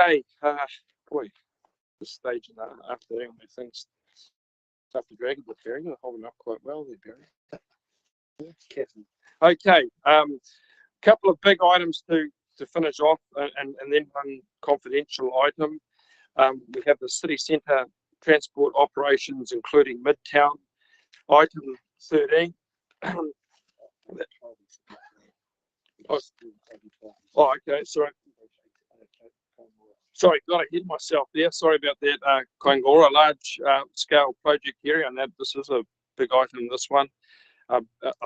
Hey, boy, this stage in the afternoon where things start to drag a bit, Barry. You're holding up quite well there, Barry. Okay, couple of big items to finish off, and then one confidential item. We have the city centre transport operations, including Midtown. Item 13. Oh, okay, sorry. Sorry, got ahead of myself there. Sorry about that. Kaingora, large scale project area, and that this is a big item. This one, I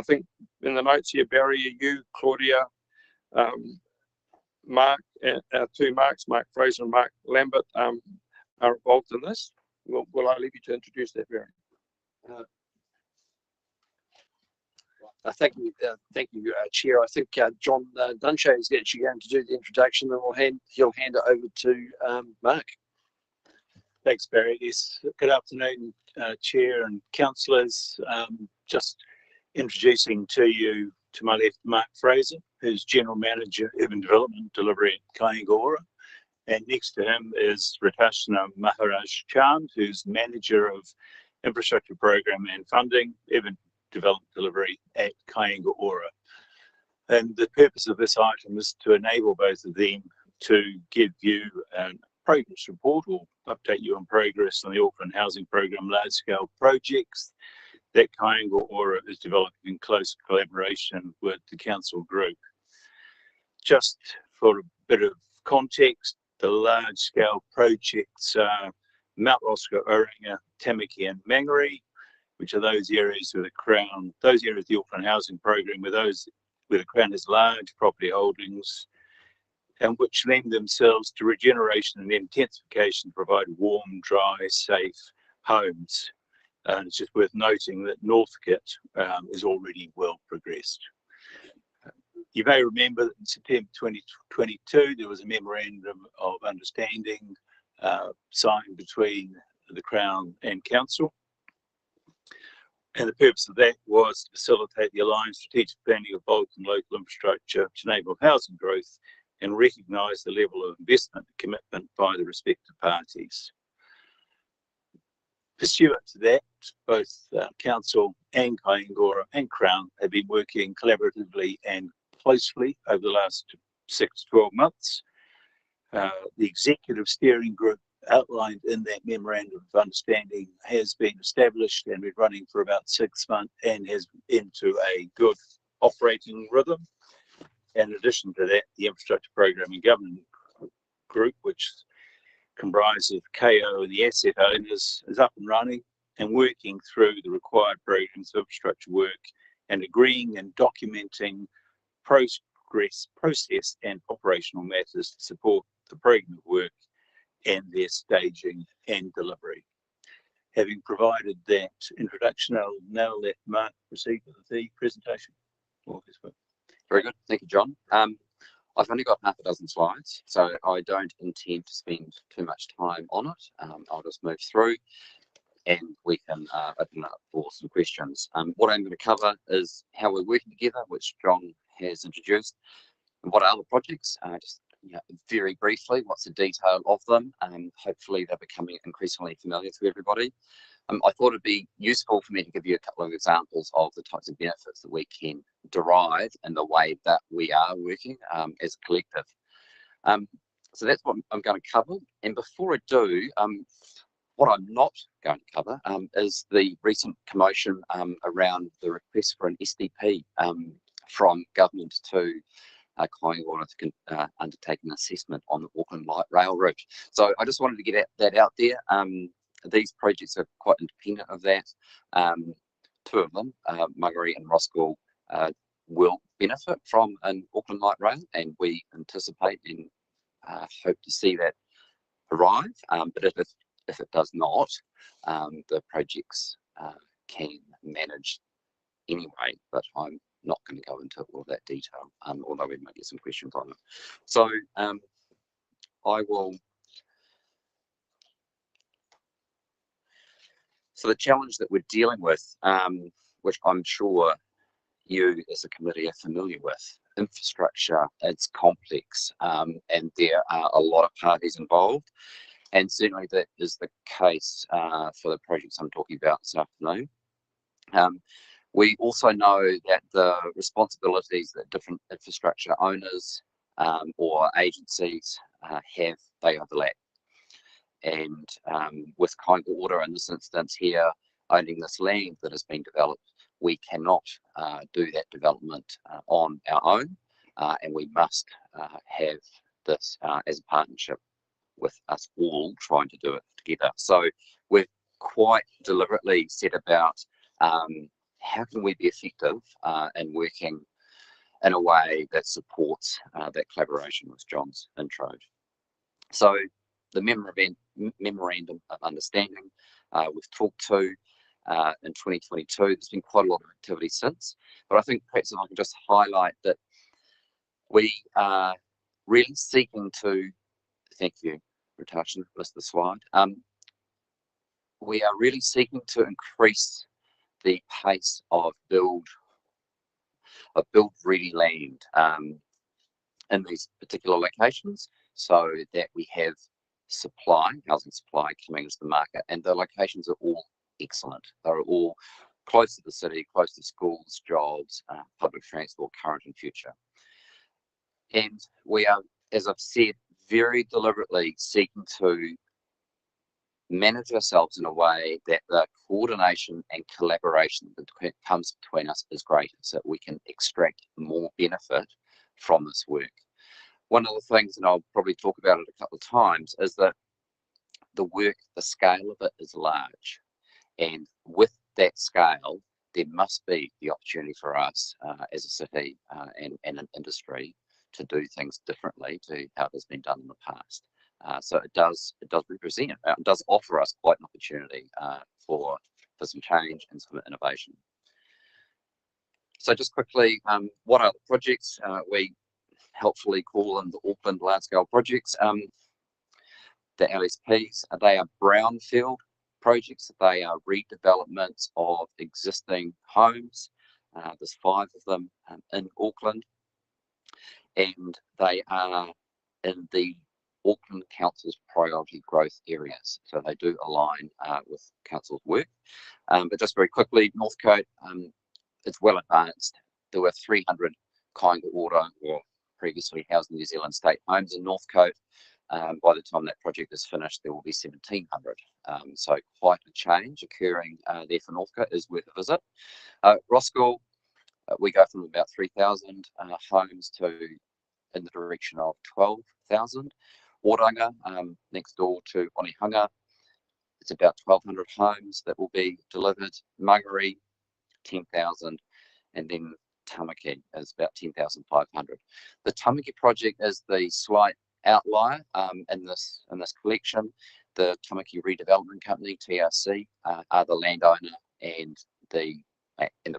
think in the notes here, Barry, you, Claudia, Mark, our two Marks, Mark Fraser and Mark Lambert, are involved in this. Will I leave you to introduce that, Barry? Thank you, Chair. I think John Dunshay is actually going to do the introduction, and he'll hand it over to Mark. Thanks, Barry. Yes, good afternoon, Chair and councillors. Just introducing to you, to my left, Mark Fraser, who's General Manager, Urban Development Delivery at Kaingora. And next to him is Ratashna Maharaj Chand, who's Manager of Infrastructure Program and Funding, Urban Development Delivery at Kaingora. And the purpose of this item is to enable both of them to give you a progress report or update you on progress on the Auckland Housing Program large-scale projects that Kaingora is developing in close collaboration with the council group. Just for a bit of context, the large-scale projects are Mount Oscar, Oringa, Tamaki and Mangere, which are those areas where the Crown, those areas of the Auckland Housing Program where the Crown has large property holdings and which lend themselves to regeneration and intensification to provide warm, dry, safe homes. And it's just worth noting that Northcote is already well progressed. You may remember that in September 2022, there was a memorandum of understanding signed between the Crown and Council. And the purpose of that was to facilitate the aligned strategic planning of bulk and local infrastructure to enable housing growth and recognise the level of investment and commitment by the respective parties. Pursuant to that, both Council and Kaingora and Crown have been working collaboratively and closely over the last 6 to 12 months. The executive steering group outlined in that memorandum of understanding has been established and been running for about 6 months and has into a good operating rhythm. In addition to that, the Infrastructure Program and Government Group, which comprises KO and the asset owners, is up and running and working through the required programs of infrastructure work and agreeing and documenting progress, process and operational matters to support the program of work and their staging and delivery. Having provided that introduction, I'll now let Mark proceed with the presentation. Very good, thank you, John. I've only got half a dozen slides, so I don't intend to spend too much time on it. I'll just move through and we can open up for some questions. What I'm going to cover is how we're working together, which John has introduced, and what are the projects, just very briefly, what's the detail of them. Hopefully they're becoming increasingly familiar to everybody. I thought it'd be useful for me to give you a couple of examples of the types of benefits that we can derive in the way that we are working as a collective. So that's what I'm going to cover. And before I do, what I'm not going to cover is the recent commotion around the request for an SDP from government to Kaingora to undertake an assessment on the Auckland Light Rail route. So I just wanted to get that out there. These projects are quite independent of that. Two of them, Mangere and Roskill, will benefit from an Auckland Light Rail, and we anticipate and hope to see that arrive. But if it does not, the projects can manage anyway, but I'm not going to go into all of that detail, although we might get some questions on it. So I will. So the challenge that we're dealing with, which I'm sure you as a committee are familiar with. Infrastructure, it's complex, and there are a lot of parties involved, and certainly that is the case for the projects I'm talking about this afternoon. We also know that the responsibilities that different infrastructure owners or agencies have, they overlap. And with Kāinga Ora in this instance here, owning this land that has been developed, we cannot do that development on our own, and we must have this as a partnership with us all trying to do it together. So we've quite deliberately set about how can we be effective in working in a way that supports that collaboration with John's intro. So the memorandum of understanding we've talked to in 2022. There's been quite a lot of activity since, but I think perhaps if I can just highlight that we are really seeking to, thank you, Ratashin, missed the slide. We are really seeking to increase the pace of build ready land in these particular locations, so that we have housing supply coming into the market, and the locations are all excellent. They're all close to the city, close to schools, jobs, public transport, current and future. And we are, as I've said, very deliberately seeking to manage ourselves in a way that the coordination and collaboration that comes between us is greater, so that we can extract more benefit from this work. One of the things, and I'll probably talk about it a couple of times, is that the work, the scale of it is large. And with that scale, there must be the opportunity for us as a city and an industry to do things differently to how it has been done in the past. So it does represent, it does offer us quite an opportunity for some change and some innovation. So just quickly, what are the projects we helpfully call them the Auckland large-scale projects? The LSPs, they are brownfield projects. They are redevelopments of existing homes. There's 5 of them in Auckland, and they are in the Auckland Council's priority growth areas. So they do align with Council's work. But just very quickly, Northcote, it's well advanced. There were 300 Kāinga Ora, or previously Housing New Zealand state homes in Northcote. By the time that project is finished, there will be 1,700. So quite a change occurring there for Northcote, is worth a visit. Roskilde, we go from about 3,000 homes to in the direction of 12,000. Oranga, next door to Onehunga, it's about 1,200 homes that will be delivered. Mangere, 10,000, and then Tamaki is about 10,500. The Tamaki project is the slight outlier in this collection. The Tamaki Redevelopment Company (TRC) are the landowner and the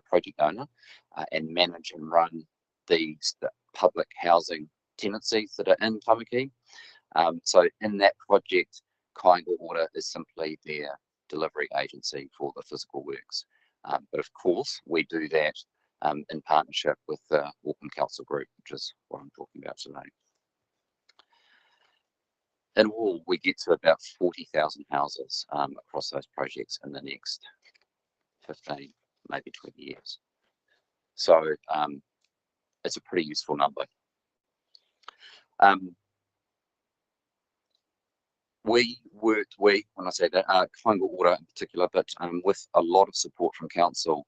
project owner, and manage and run the public housing tenancies that are in Tamaki. So in that project, Kāinga Ora is simply their delivery agency for the physical works. But of course, we do that in partnership with the Auckland Council Group, which is what I'm talking about today. In all, we get to about 40,000 houses across those projects in the next 15, maybe 20 years. So it's a pretty useful number. When I say that, Kāinga Ora in particular, but with a lot of support from Council,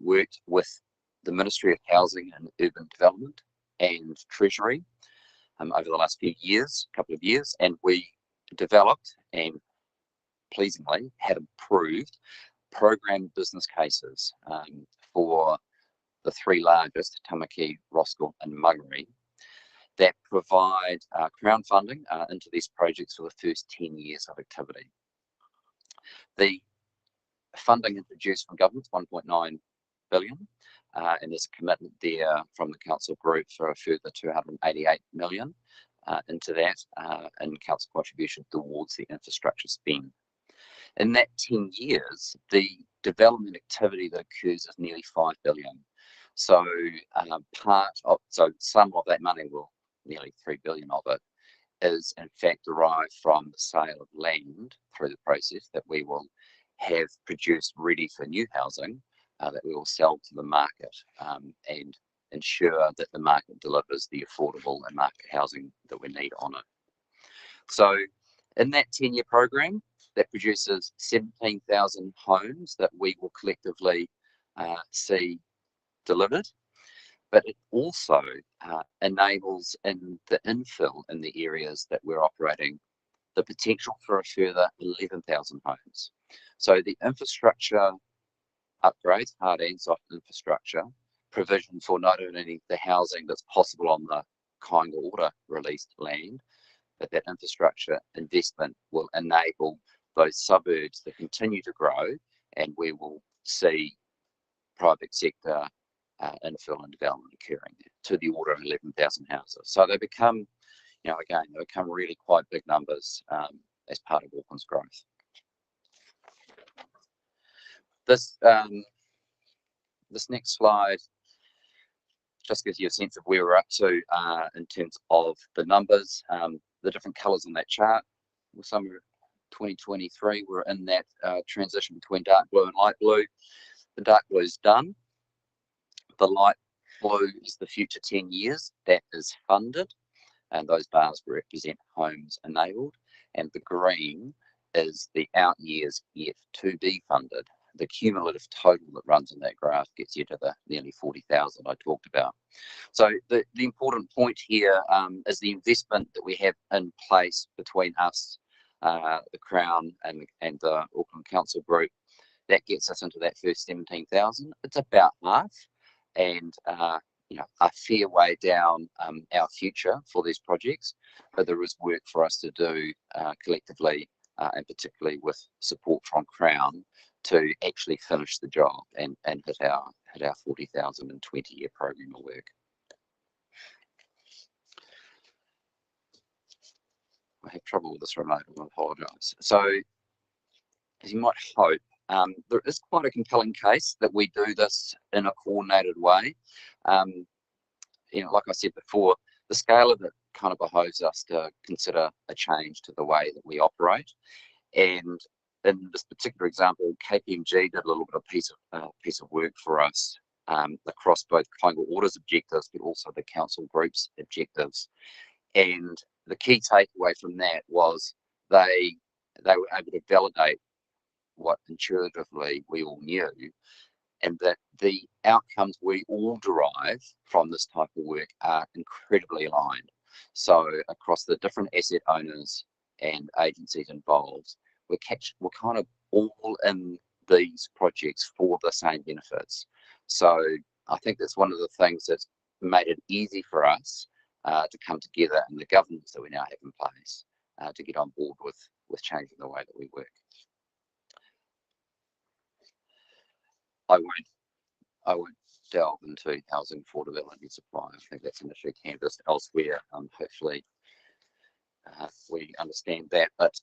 worked with the Ministry of Housing and Urban Development and Treasury over the last couple of years, and we developed and pleasingly had approved program business cases for the 3 largest, Tamaki, Roskilde and Mangere, that provide crown funding into these projects for the first 10 years of activity. The funding introduced from government is 1.9 billion, and there's a commitment there from the council group for a further 288 million into that, and council contribution towards the infrastructure spend. In that 10 years, the development activity that occurs is nearly 5 billion. So some of that money will, nearly 3 billion of it, is in fact derived from the sale of land through the process that we will have produced ready for new housing that we will sell to the market and ensure that the market delivers the affordable and market housing that we need on it. So in that 10-year program, that produces 17,000 homes that we will collectively see delivered, but it also enables in the infill in the areas that we're operating the potential for a further 11,000 homes. So the infrastructure upgrades, hard and soft infrastructure, provision for not only the housing that's possible on the Kāinga Ora released land, but that infrastructure investment will enable those suburbs to continue to grow, and we will see private sector infill and development occurring to the order of 11,000 houses. So they become, again, they become really quite big numbers as part of Auckland's growth. This next slide just gives you a sense of where we're up to in terms of the numbers, the different colours on that chart. Summer 2023, we're in that transition between dark blue and light blue. The dark blue is done. The light blue is the future 10 years that is funded, and those bars represent homes enabled, and the green is the out years yet to be funded. The cumulative total that runs in that graph gets you to the nearly 40,000 I talked about. So the important point here is the investment that we have in place between us, the Crown and the Auckland Council Group. That gets us into that first 17,000. It's about half, and a fair way down our future for these projects. But there is work for us to do collectively, and particularly with support from Crown, to actually finish the job and hit our 40,000 and 20-year program of work. I have trouble with this remote, I apologise. So, as you might hope, there is quite a compelling case that we do this in a coordinated way. Like I said before, the scale of it kind of behoves us to consider a change to the way that we operate. And in this particular example, KPMG did a little bit of piece of work for us across both Kāinga Ora's objectives, but also the council group's objectives. And the key takeaway from that was they were able to validate what intuitively we all knew, and that the outcomes we all derive from this type of work are incredibly aligned. So across the different asset owners and agencies involved, we're kind of all in these projects for the same benefits. So I think that's one of the things that's made it easy for us to come together in the governance that we now have in place to get on board with changing the way that we work. I won't delve into housing for development and supply. I think that's an issue canvassed elsewhere. Hopefully we understand that. But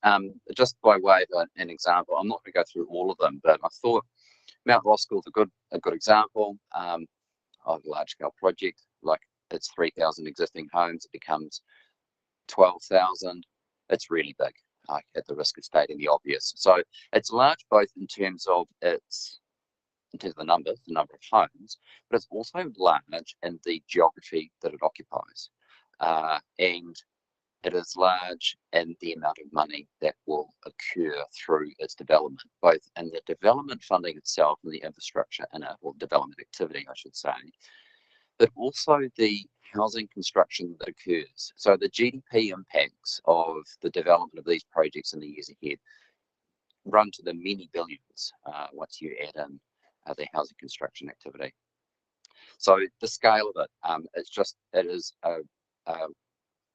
just by way of an example, I'm not going to go through all of them, but I thought Mount Roskill is a good example of a large-scale project. Like, it's 3,000 existing homes, it becomes 12,000. It's really big, at the risk of stating the obvious. So it's large both in terms of the number of homes, but it's also large in the geography that it occupies. And it is large in the amount of money that will occur through its development, both in the development funding itself and the infrastructure or development activity, I should say, but also the housing construction that occurs. So the GDP impacts of the development of these projects in the years ahead run to the many billions once you add in the housing construction activity. So the scale of it, it is a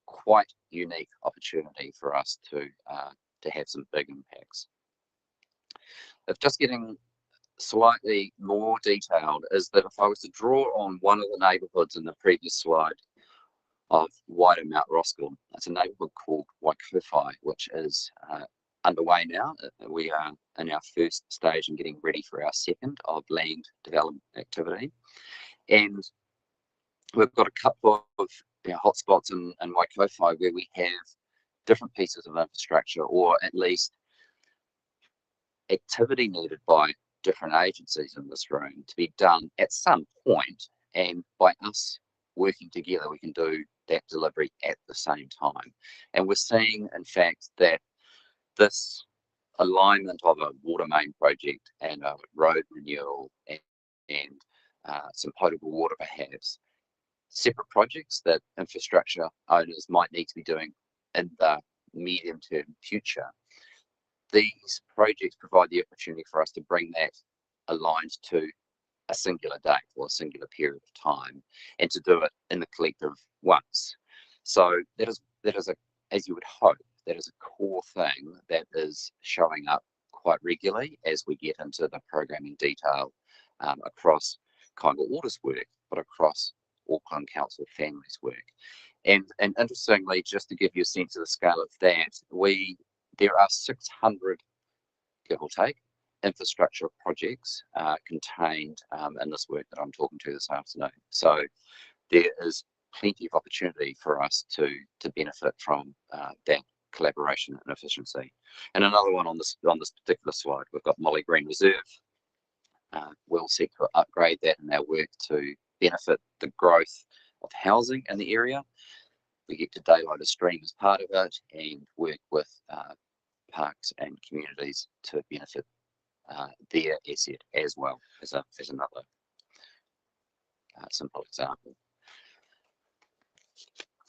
quite unique opportunity for us to have some big impacts. If just getting slightly more detailed, is that if I was to draw on one of the neighbourhoods in the previous slide of wider Mount Roskill, it's a neighbourhood called Waikowhai, which is underway now. We are in our first stage and getting ready for our second of land development activity. And we've got a couple of hotspots in Waikofi where we have different pieces of infrastructure, or at least activity needed by different agencies in this room to be done at some point, and by us working together we can do that delivery at the same time. And we're seeing, in fact, that this alignment of a water main project and a road renewal and some potable water, perhaps separate projects that infrastructure owners might need to be doing in the medium term future. These projects provide the opportunity for us to bring that aligned to a singular date or a singular period of time, and to do it in the collective once. So that is as you would hope, that is a core thing that is showing up quite regularly as we get into the programming detail across Kainga Water's work, but across Auckland Council Families' work. And interestingly, just to give you a sense of the scale of that, there are 600, give or take, infrastructure projects contained in this work that I'm talking to this afternoon. So there is plenty of opportunity for us to benefit from that collaboration and efficiency. And another one on this particular slide, we've got Molly Green Reserve. We'll seek to upgrade that in our work to benefit the growth of housing in the area. We get to daylight a stream as part of it, and work with parks and communities to benefit their asset as well, as another simple example.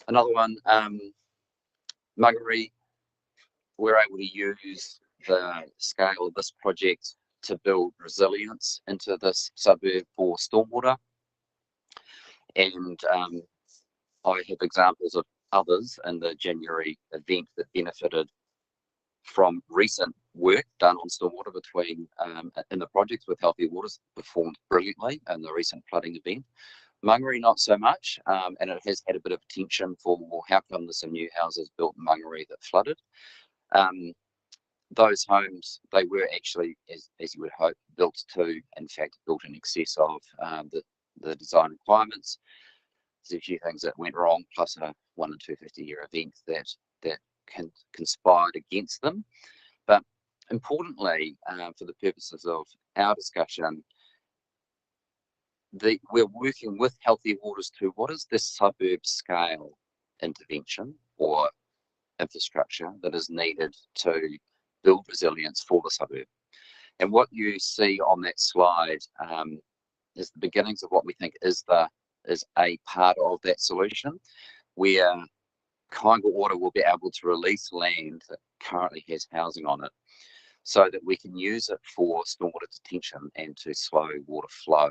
Another one, Mangere, we're able to use the scale of this project to build resilience into this suburb for stormwater. And I have examples of others in the January event that benefited from recent work done on stormwater between in the projects with Healthy Waters, performed brilliantly in the recent flooding event. Mangere not so much, and it has had a bit of attention for, well, how come there's some new houses built in Mangere that flooded? Those homes, they were actually, as you would hope, built in excess of the design requirements. There's a few things that went wrong, plus a 1 in 250-year event that conspired against them. But importantly, for the purposes of our discussion, we're working with Healthy Waters to what is this suburb scale intervention or infrastructure that is needed to build resilience for the suburb. And what you see on that slide is the beginnings of what we think is a part of that solution, where Kainga Water will be able to release land that currently has housing on it, so that we can use it for stormwater detention and to slow water flow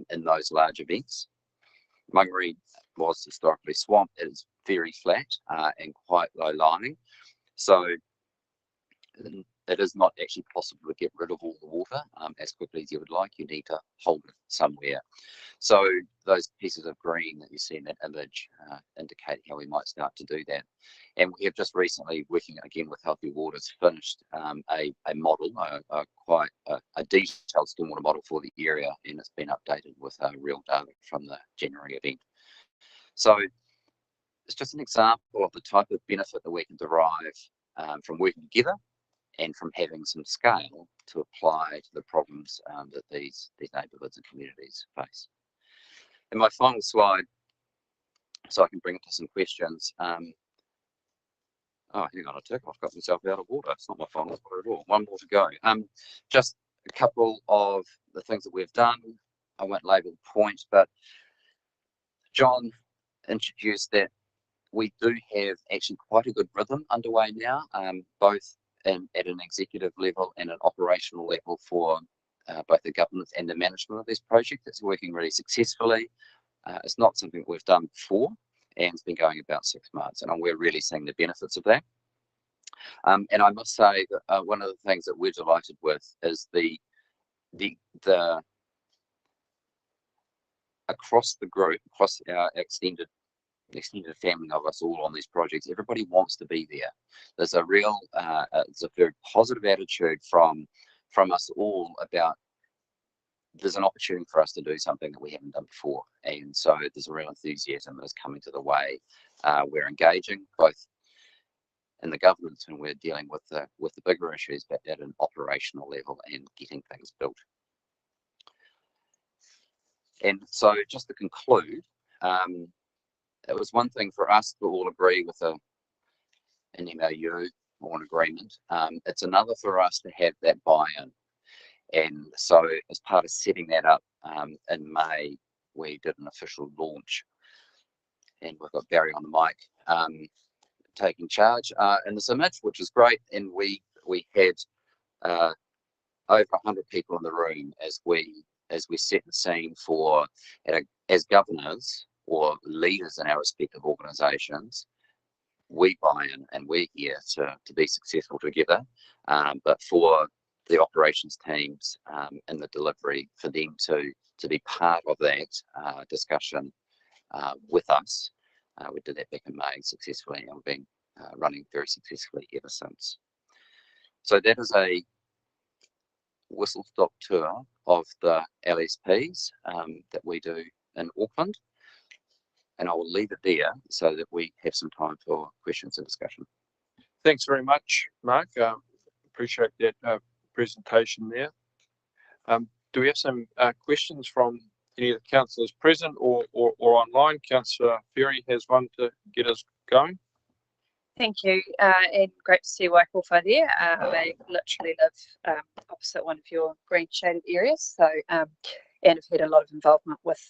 in those large events. Mangere was historically swamp. It is very flat and quite low lying, so it is not actually possible to get rid of all the water as quickly as you would like. You need to hold it somewhere. So those pieces of green that you see in that image indicate how we might start to do that. And we have just recently, working again with Healthy Waters, finished a model, quite a detailed stormwater model for the area, and it's been updated with real data from the January event. So it's just an example of the type of benefit that we can derive from working together and from having some scale to apply to the problems that these neighbourhoods and communities face. And my final slide, so I can bring it to some questions. Oh, hang on a tick, I've got myself out of order. It's not my final slide at all. One more to go. Just a couple of the things that we've done. I won't labour the point, but John introduced that we do have actually quite a good rhythm underway now, both at an executive level and an operational level for both the governance and the management of this project. It's working really successfully. It's not something we've done before, and it's been going about 6 months, and we're really seeing the benefits of that. And I must say that one of the things that we're delighted with is the across the group, across our extended family of us all on these projects, everybody wants to be there. There's a real, it's a very positive attitude from us all about there's an opportunity for us to do something that we haven't done before, and so there's a real enthusiasm that is coming to the way. We're engaging both in the governance when we're dealing with the bigger issues, but at an operational level and getting things built. And so, just to conclude, it was one thing for us to all agree with an MOU or an agreement. It's another for us to have that buy-in. And so, as part of setting that up in May, we did an official launch, and we've got Barry on the mic taking charge in this image, which is great. And we had over 100 people in the room as we set the scene for, as governors or leaders in our respective organisations. We buy in, and we're here to be successful together. But for the operations teams and the delivery, for them to be part of that discussion with us. We did that back in May successfully, and we've been running very successfully ever since. So that is a whistle-stop tour of the LSPs that we do in Auckland. And I will leave it there so that we have some time for questions and discussion. Thanks very much, Mark. Appreciate that presentation there. Do we have some questions from any of the councillors present or online? Councillor Ferry has one to get us going. Thank you, and great to see Waikato there. I literally live opposite one of your green shaded areas, so and have had a lot of involvement with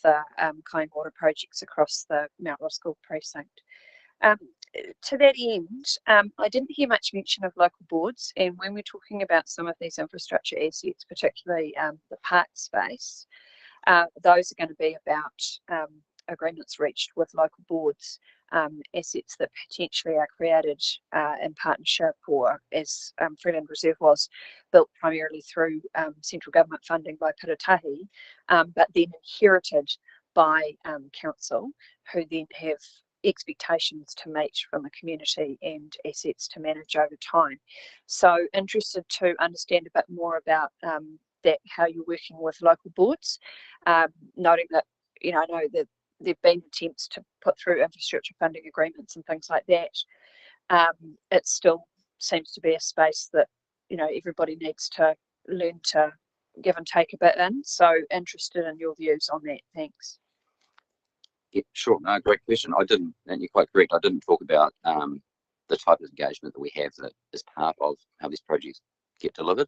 clean water projects across the Mount Roskill precinct. To that end, I didn't hear much mention of local boards, and when we're talking about some of these infrastructure assets, particularly the park space, those are going to be about agreements reached with local boards, assets that potentially are created in partnership, or as Freeland Reserve was built primarily through central government funding by Piratahi, but then inherited by council, who then have expectations to meet from the community and assets to manage over time. So interested to understand a bit more about that, how you're working with local boards, noting that, I know that there've been attempts to put through infrastructure funding agreements and things like that. It still seems to be a space that, everybody needs to learn to give and take a bit in. So interested in your views on that. Thanks. Yeah, sure. No, great question. I didn't, and you're quite correct, I didn't talk about the type of engagement that we have that is part of how these projects get delivered.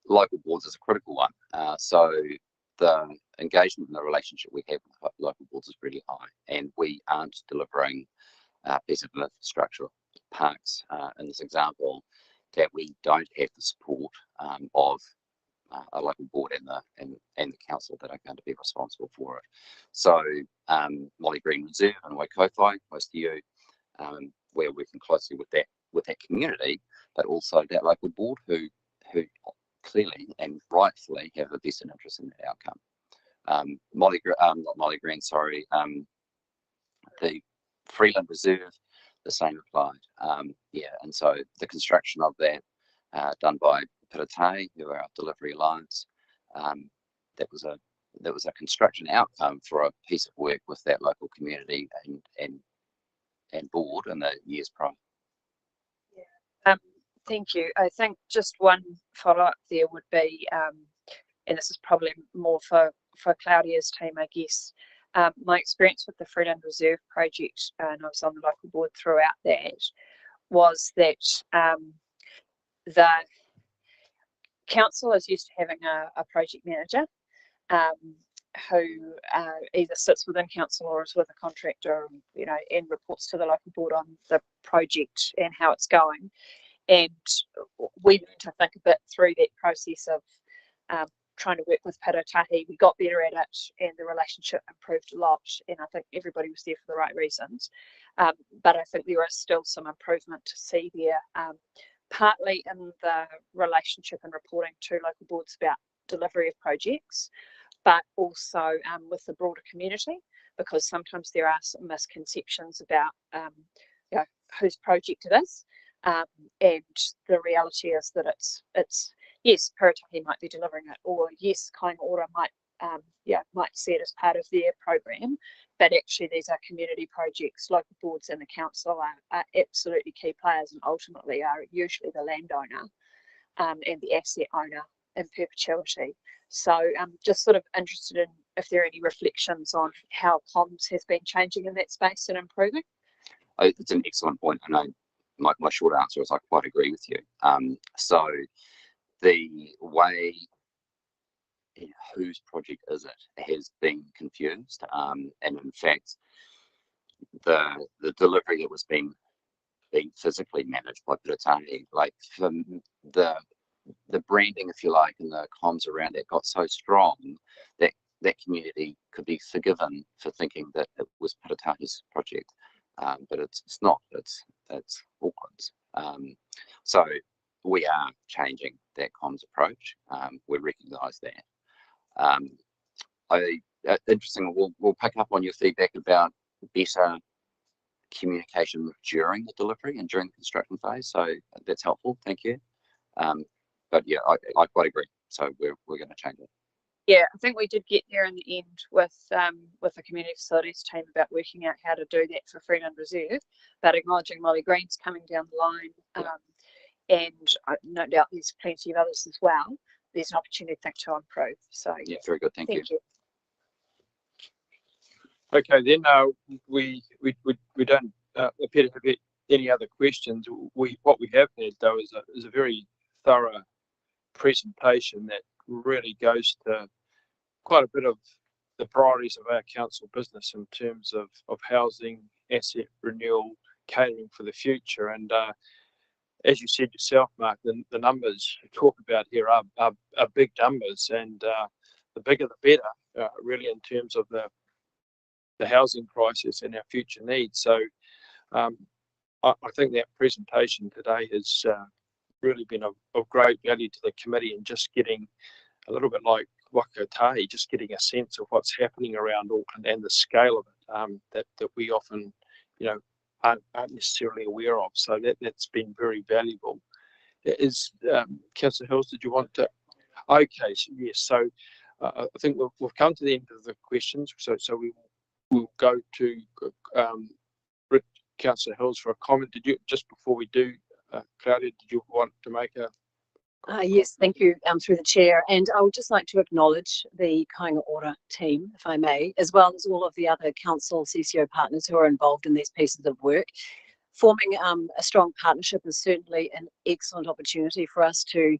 Local boards is a critical one. So the engagement and the relationship we have with local boards is really high, and we aren't delivering a piece of infrastructure, parks in this example, that we don't have the support of a local board and the council that are going to be responsible for it. So Molly Green Reserve and Waikato, close to you, we're working closely with that community, but also that local board who clearly and rightfully have a vested interest in that outcome. Not Molly Green, sorry, the Freeland Reserve, the same applied. And so the construction of that done by Piratahi, who are our delivery alliance, that was a construction outcome for a piece of work with that local community and board in the years prior. Thank you. I think just one follow-up there would be, and this is probably more for Claudia's team, I guess. My experience with the Freeland Reserve project, and I was on the local board throughout that, was that the council is used to having a project manager who either sits within council or is with a contractor, and reports to the local board on the project and how it's going. And we learned to think a bit through that process of trying to work with Piratahi. We got better at it, and the relationship improved a lot, and I think everybody was there for the right reasons. But I think there is still some improvement to see there, partly in the relationship and reporting to local boards about delivery of projects, but also with the broader community, because sometimes there are some misconceptions about whose project it is. And the reality is that it's yes, Paratahi might be delivering it, or yes, Kāinga Ora might see it as part of their program, but actually these are community projects. Local boards and the council are absolutely key players, and ultimately are usually the landowner and the asset owner in perpetuity. So just sort of interested in if there are any reflections on how comms has been changing in that space and improving. It's an excellent point. I know my short answer is I quite agree with you. So the way whose project is it has been confused, and in fact the delivery that was being physically managed by Paratahi, like the branding, if you like, and the comms around it got so strong that that community could be forgiven for thinking that it was Paratahi's project, but it's not. It's Auckland's. So we are changing that comms approach. We recognise that. Interesting. We'll pick up on your feedback about better communication during the delivery and during the construction phase. So that's helpful. Thank you. But yeah, I quite agree. So we're going to change it. Yeah, I think we did get there in the end with the community facilities team about working out how to do that for Freeland Reserve, but acknowledging Molly Green's coming down the line, and no doubt there's plenty of others as well. There's an opportunity, I think, to improve. So Yeah, very good. Thank you. Okay, then we don't appear to have any other questions. What we have had though is a very thorough presentation that really goes to quite a bit of the priorities of our council business in terms of housing, asset renewal, catering for the future. And as you said yourself, Mark, the numbers you talk about here are big numbers, and the bigger the better, really, in terms of the housing crisis and our future needs. So I think that presentation today has really been of great value to the committee, and just getting a little bit like Wakatai, just getting a sense of what's happening around Auckland and the scale of it, that we often, aren't necessarily aware of. So that's been very valuable. Is Councillor Hills, did you want to? Okay, so yes. So I think we've come to the end of the questions. So we'll go to Councillor Hills for a comment. Did you, just before we do, Claudia, did you want to make a? Yes, thank you, through the chair. And I would just like to acknowledge the Kāinga Ora team, if I may, as well as all of the other council CCO partners who are involved in these pieces of work. Forming a strong partnership is certainly an excellent opportunity for us to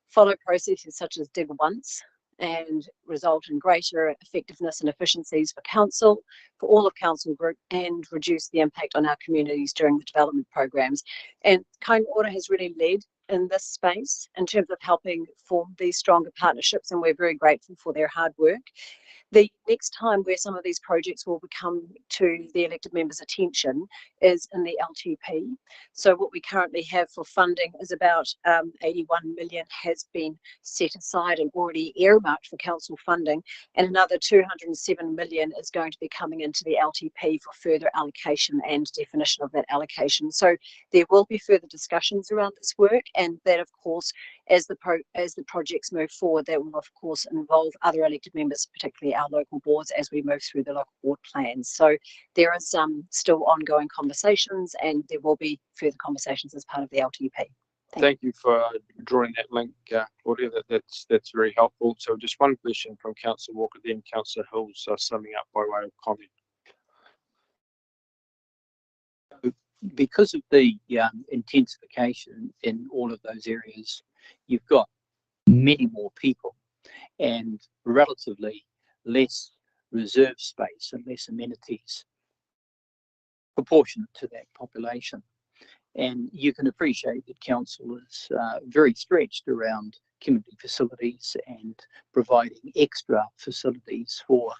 follow processes such as dig once and result in greater effectiveness and efficiencies for council, for all of council group, and reduce the impact on our communities during the development programs. And Kāinga Ora has really led in this space in terms of helping form these stronger partnerships, and we're very grateful for their hard work. The next time where some of these projects will become to the elected members' attention is in the LTP. So what we currently have for funding is about 81 million has been set aside and already earmarked for council funding, and another 207 million is going to be coming into the LTP for further allocation and definition of that allocation. So there will be further discussions around this work, and that, of course, as the projects move forward, that will of course involve other elected members, particularly our local boards, as we move through the local board plans. So there are some still ongoing conversations, and there will be further conversations as part of the LTP. Thank you for drawing that link, Claudia. That's very helpful. So just one question from Councillor Walker, then Councillor Hills, summing up by way of comment. Because of the intensification in all of those areas, you've got many more people and relatively less reserve space and less amenities proportionate to that population. And you can appreciate that council is very stretched around community facilities and providing extra facilities for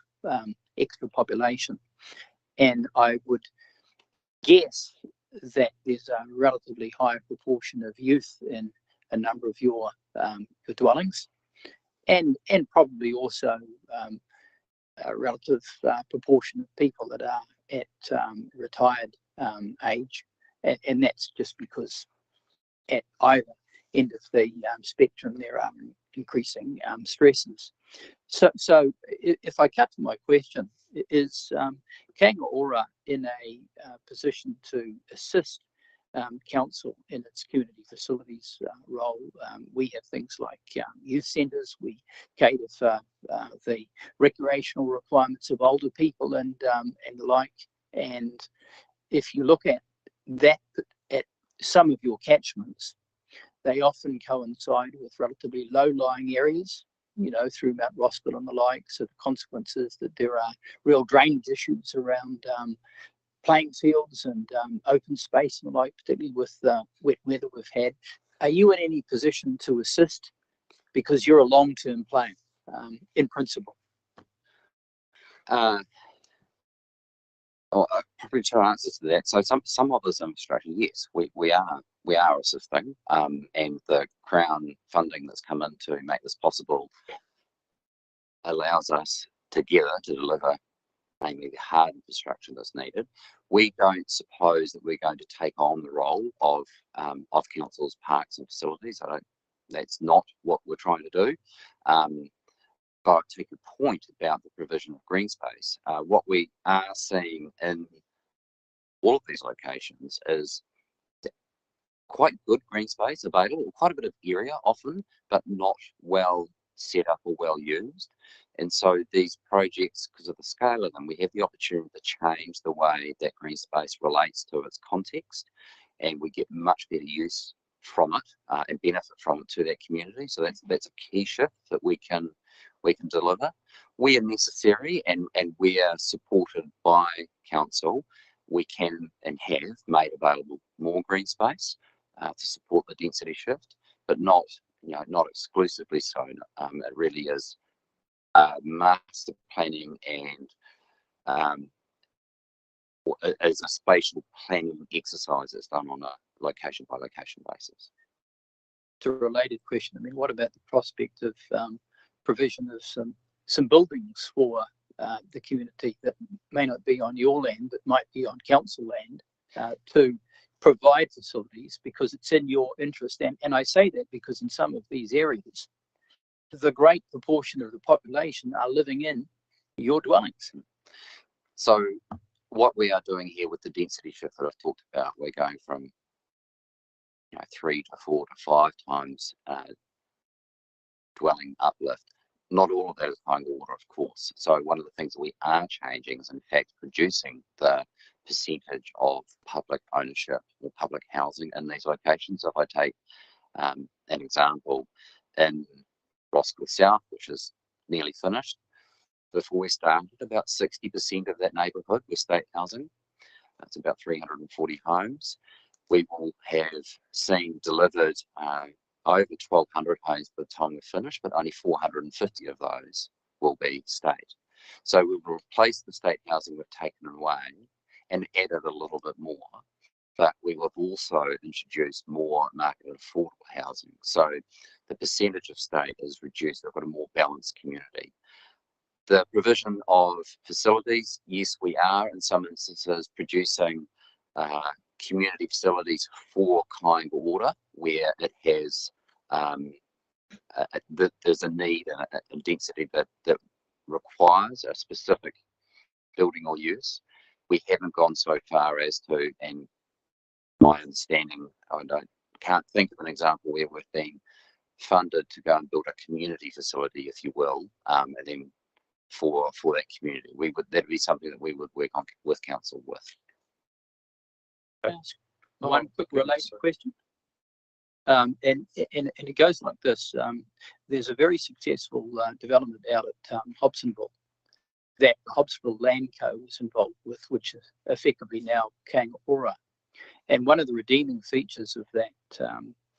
extra population. And I would guess that there's a relatively high proportion of youth in a number of your dwellings, and probably also a relative proportion of people that are at retired age, and that's just because at either end of the spectrum, there are increasing stresses. So if I cut to my question, is Kāinga Ora in a position to assist council in its community facilities role? We have things like youth centres. We cater for the recreational requirements of older people and the like. And if you look at that, at some of your catchments, they often coincide with relatively low-lying areas, you know, through Mount Roskill and the like. So the consequence is that there are real drainage issues around playing fields and open space and the like, particularly with wet weather we've had. Are you in any position to assist? Because you're a long-term player, in principle. Probably two answers to that. So some of this infrastructure, yes, we are assisting, and the Crown funding that's come in to make this possible allows us together to deliver namely the hard infrastructure that's needed. We don't suppose that we're going to take on the role of council's parks and facilities. That's not what we're trying to do. But to take a point about the provision of green space, what we are seeing in all of these locations is quite good green space available, quite a bit of area often, but not well set up or well used. And so these projects, because of the scale of them, we have the opportunity to change the way that green space relates to its context, and we get much better use from it and benefit from it to that community. So that's a key shift that we can deliver. We are necessary and we are supported by council. We can and have made available more green space to support the density shift, but not exclusively so. It really is master planning and as a spatial planning exercise that's done on a location by location basis. To a related question, I mean, what about the prospect of provision of some buildings for the community that may not be on your land but might be on council land to provide facilities, because it's in your interest? And I say that because in some of these areas, the great proportion of the population are living in your dwellings. So what we are doing here with the density shift that I've talked about, we're going from 3 to 4 to 5 times dwelling uplift. Not all of that is Kāinga Ora, of course. So one of the things that we are changing is in fact reducing the percentage of public ownership or public housing in these locations. So if I take an example in Roskill South, which is nearly finished, before we started, about 60% of that neighbourhood was state housing. That's about 340 homes. We will have seen delivered over 1,200 homes by the time we're finished, but only 450 of those will be state. So we will replace the state housing we've taken away and added a little bit more, but we will have also introduced more market affordable housing. So the percentage of state is reduced. We've got a more balanced community. The provision of facilities, yes, we are in some instances producing community facilities for Kāinga Ora where it has there's a need and a density that requires a specific building or use. We haven't gone so far as to, and my understanding, can't think of an example where we've been funded to go and build a community facility, if you will, and then for that community. That'd be something that we would work on with council with. One quick related question. And it goes like this. There's a very successful development out at Hobsonville that Hobsonville Land Co was involved with, which is effectively now Kāinga Ora. And one of the redeeming features of that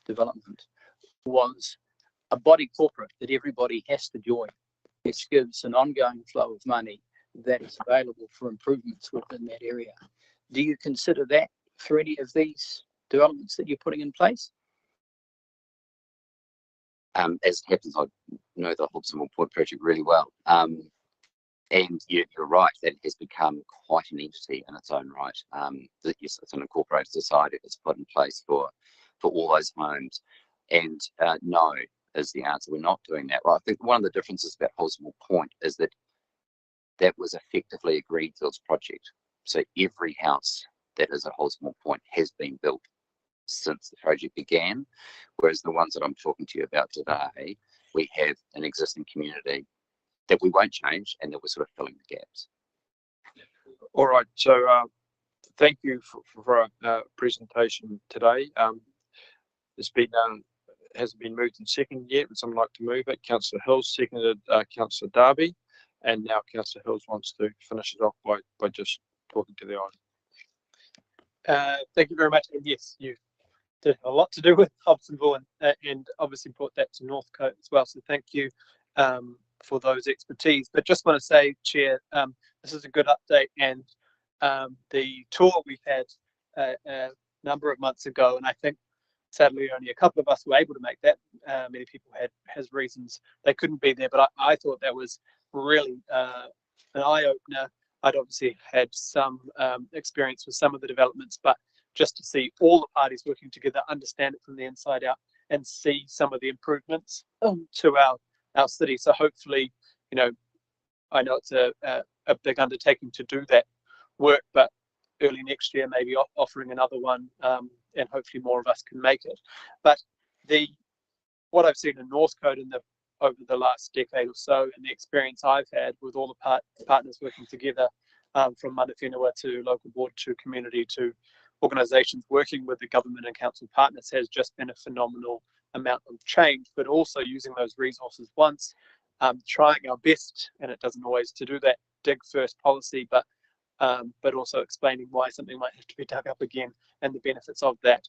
development was a body corporate that everybody has to join, which gives an ongoing flow of money that is available for improvements within that area. Do you consider that for any of these developments that you're putting in place? As it happens, I know the Hobsonville Point project really well. And you're right, that has become quite an entity in its own right. Yes, it's an incorporated society that's put in place for all those homes. And no is the answer. We're not doing that. Well, I think one of the differences about Halswell Point is that that was effectively a greenfields project. So every house that is at Halswell Point has been built since the project began, whereas the ones that I'm talking to you about today, we have an existing community that we won't change and that we're sort of filling the gaps. All right, so thank you for our presentation today. It's been hasn't been moved and seconded yet. Would someone like to move it? Councillor Hills seconded Councillor Darby, and now Councillor Hills wants to finish it off by just talking to the item. Thank you very much. And yes, you did a lot to do with Hobsonville and obviously brought that to Northcote as well. So thank you for those expertise. But just want to say, Chair, this is a good update, and the tour we had a number of months ago, and I think sadly only a couple of us were able to make that. Many people has reasons they couldn't be there, but I thought that was really an eye-opener. I'd obviously had some experience with some of the developments, but just to see all the parties working together, understand it from the inside out, and see some of the improvements to our city. So hopefully, you know, I know it's a big undertaking to do that work, but early next year, maybe offering another one, and hopefully more of us can make it. But what I've seen in Northcote over the last decade or so, and the experience I've had with all the partners working together, from mana whenua to local board to community to organisations working with the government and council partners, has just been a phenomenal amount of change, but also using those resources once, trying our best, and it doesn't always to do that dig first policy, but also explaining why something might have to be dug up again and the benefits of that.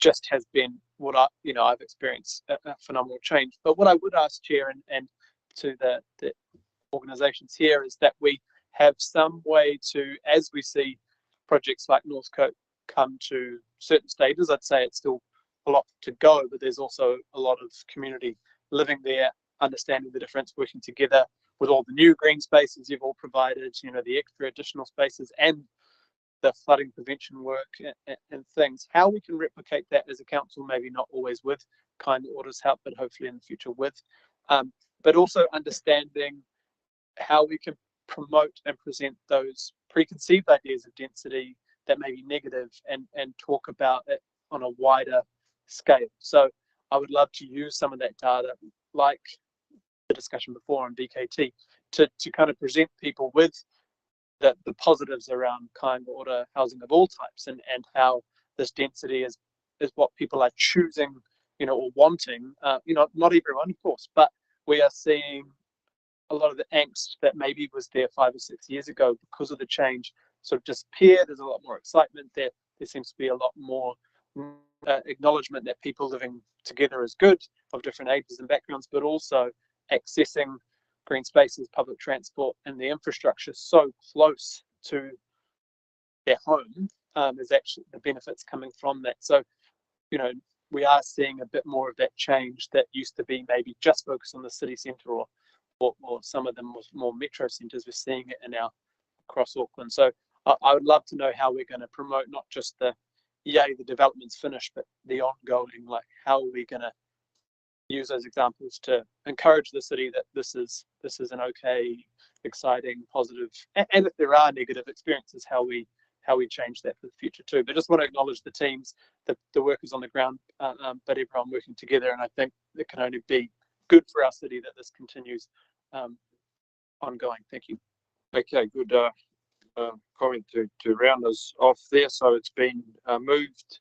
Just has been what I've experienced a phenomenal change. But what I would ask, Chair, and to the organisations here, is that we have some way to, as we see projects like Northcote come to certain stages, I'd say it's still a lot to go, but there's also a lot of community living there, understanding the difference, working together with all the new green spaces you've all provided, the extra additional spaces and the flooding prevention work and things, how we can replicate that as a council, maybe not always with kind orders help, but hopefully in the future with, but also understanding how we can promote and present those preconceived ideas of density that may be negative and talk about it on a wider scale. So I would love to use some of that data, like the discussion before on DKT, to kind of present people with the positives around kind order housing of all types, and how this density is what people are choosing, or wanting. Not everyone, of course, but we are seeing a lot of the angst that maybe was there 5 or 6 years ago because of the change sort of disappear. There's a lot more excitement there. There seems to be a lot more acknowledgement that people living together is good, of different ages and backgrounds, but also accessing green spaces, public transport, and the infrastructure so close to their home is actually the benefits coming from that. So, we are seeing a bit more of that change that used to be maybe just focused on the city centre or some of them more metro centres. We're seeing it across Auckland. So I would love to know how we're going to promote not just the development's finished, but the ongoing, like how are we going to use those examples to encourage the city that this is an okay, exciting, positive, and if there are negative experiences, how we change that for the future too. But just want to acknowledge the teams, the workers on the ground, but everyone working together, and I think it can only be good for our city that this continues ongoing. Thank you. Okay, good comment to round us off there. So it's been moved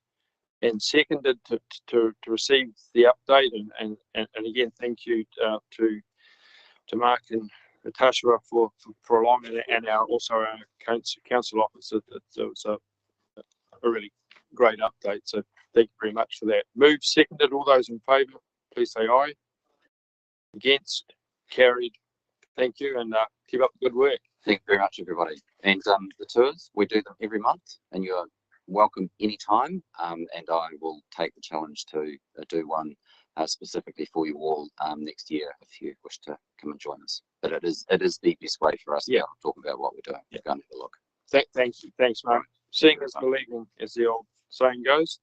and seconded to receive the update, and again, thank you to Mark and Natasha for allowing, and also our council officer. It was a really great update. So thank you very much for that. Moved, seconded. All those in favour, please say aye. Against, carried. Thank you, and keep up the good work. Thank you very much, everybody. And the tours, we do them every month, and you're welcome anytime. And I will take the challenge to do one specifically for you all next year if you wish to come and join us. But it is the best way for us to talk about what we're doing. Yeah. Go and have a look. Thanks, Mark. Seeing is believing, as the old saying goes.